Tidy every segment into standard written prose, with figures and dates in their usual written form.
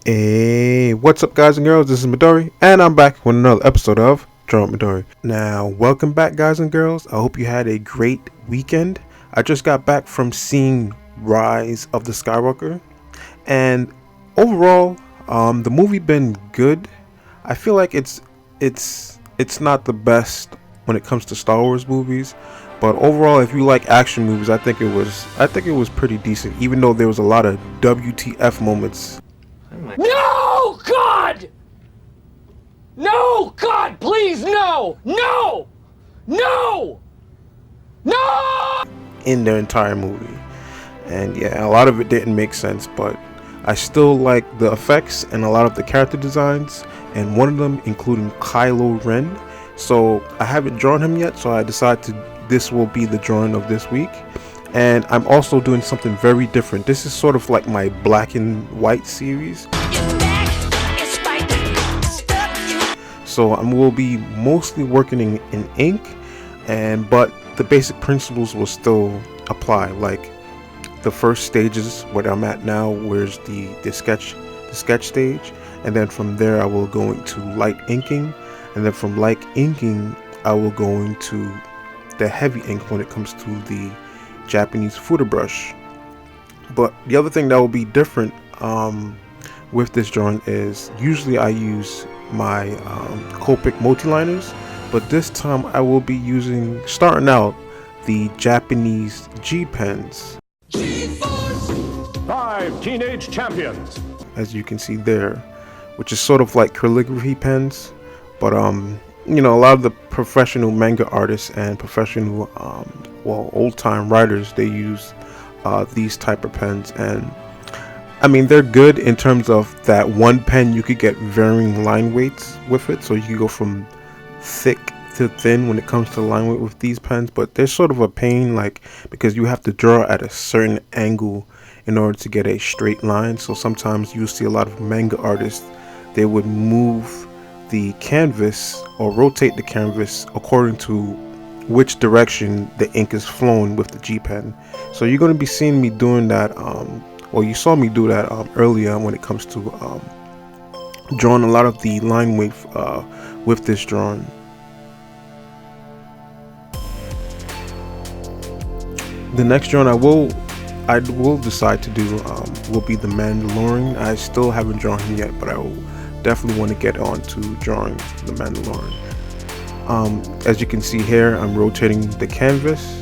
Hey, what's up guys and girls, this is Midori, and I'm back with another episode of Drawn Midori. Now, welcome back guys and girls, I hope you had a great weekend. I just got back from seeing Rise of the Skywalker, and overall, the movie been good. I feel like it's not the best when it comes to Star Wars movies, but overall, if you like action movies, I think it was pretty decent, even though there was a lot of WTF moments. No, God! No, God, please, no! No! No! No! In the entire movie. And yeah, a lot of it didn't make sense, but I still like the effects and a lot of the character designs, and one of them including Kylo Ren. So I haven't drawn him yet, so I decided this will be the drawing of this week. And I'm also doing something very different. This is sort of like my black and white series. So I will be mostly working in ink, but the basic principles will still apply. Like the first stages, what I'm at now, where's the sketch stage, and then from there I will go into light inking, and then from light inking I will go into the heavy ink when it comes to the Japanese futa brush. But the other thing that will be different with this drawing is usually I use my Copic multi-liners, but this time I will be starting out the Japanese G pens. G-Force! 5 teenage champions, as you can see there, which is sort of like calligraphy pens, but you know, a lot of the professional manga artists and professional old-time writers, they use these type of pens, and I mean they're good in terms of that one pen you could get varying line weights with it, so you can go from thick to thin when it comes to line weight with these pens. But they're sort of a pain, like, because you have to draw at a certain angle in order to get a straight line. So sometimes you see a lot of manga artists, they would move the canvas or rotate the canvas according to which direction the ink is flowing with the G pen. So you're going to be seeing me doing that, you saw me do that earlier when it comes to drawing a lot of the line weight with this drawing. The next drawing I will decide to do will be the Mandalorian. I still haven't drawn him yet, but I will definitely want to get on to drawing the Mandalorian. As you can see here, I'm rotating the canvas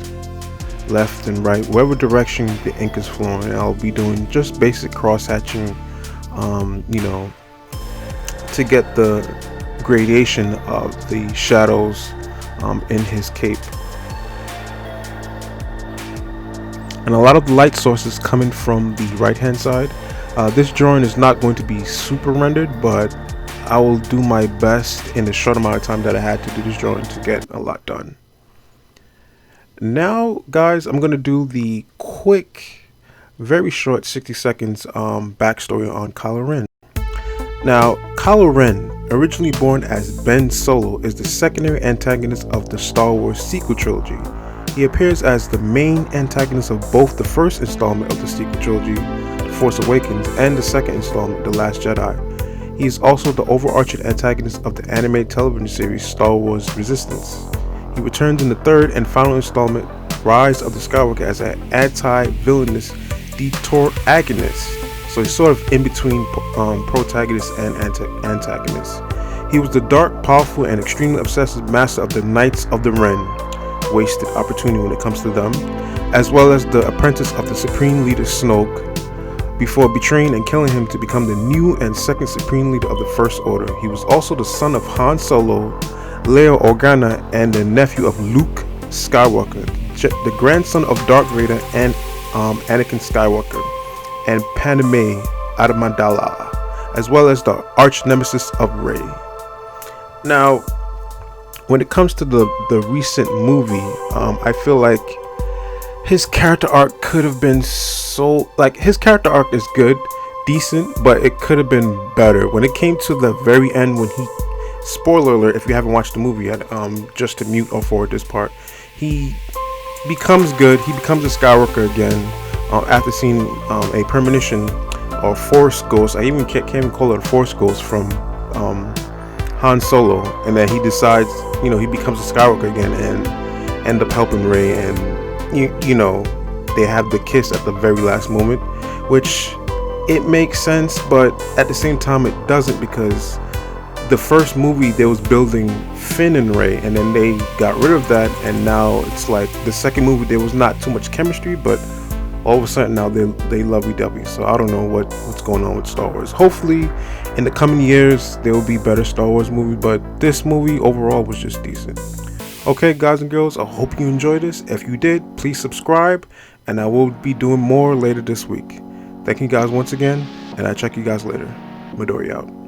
left and right, whatever direction the ink is flowing. I'll be doing just basic cross hatching, you know, to get the gradation of the shadows in his cape. And a lot of the light sources coming from the right hand side. This drawing is not going to be super rendered, but I will do my best in the short amount of time that I had to do this drawing to get a lot done. Now guys, I'm going to do the quick, very short 60 seconds backstory on Kylo Ren. Now, Kylo Ren, originally born as Ben Solo, is the secondary antagonist of the Star Wars sequel trilogy. He appears as the main antagonist of both the first installment of the sequel trilogy, The Force Awakens, and the second installment, The Last Jedi. He is also the overarching antagonist of the animated television series Star Wars Resistance. He returns in the third and final installment, Rise of the Skywalker, as an anti-villainous detour agonist. So he's sort of in between protagonist and antagonist. He was the dark, powerful, and extremely obsessive master of the Knights of the Ren, wasted opportunity when it comes to them, as well as the apprentice of the Supreme Leader Snoke, before betraying and killing him to become the new and second Supreme Leader of the First Order. He was also the son of Han Solo, Leia Organa, and the nephew of Luke Skywalker, the grandson of Darth Vader and Anakin Skywalker, and Padme Amidala, as well as the arch nemesis of Rey. Now, when it comes to the recent movie, I feel like his character arc could have been his character arc is good, decent, but it could have been better. When it came to the very end, when he spoiler alert if you haven't watched the movie yet, just to mute or forward this part, he becomes good. He becomes a Skywalker again after seeing a premonition or Force Ghost. I even can't even call it a Force Ghost from Han Solo, and then he decides, he becomes a Skywalker again and end up helping Rey, and you know, they have the kiss at the very last moment, which it makes sense, but at the same time it doesn't, because the first movie they was building Finn and Rey, and then they got rid of that, and now it's like the second movie there was not too much chemistry, but all of a sudden now they lovey-dovey. So I don't know what's going on with Star Wars. Hopefully in the coming years there will be better Star Wars movies, but this movie overall was just decent. Okay, guys and girls, I hope you enjoyed this. If you did, please subscribe, and I will be doing more later this week. Thank you guys once again, and I'll check you guys later. Midori out.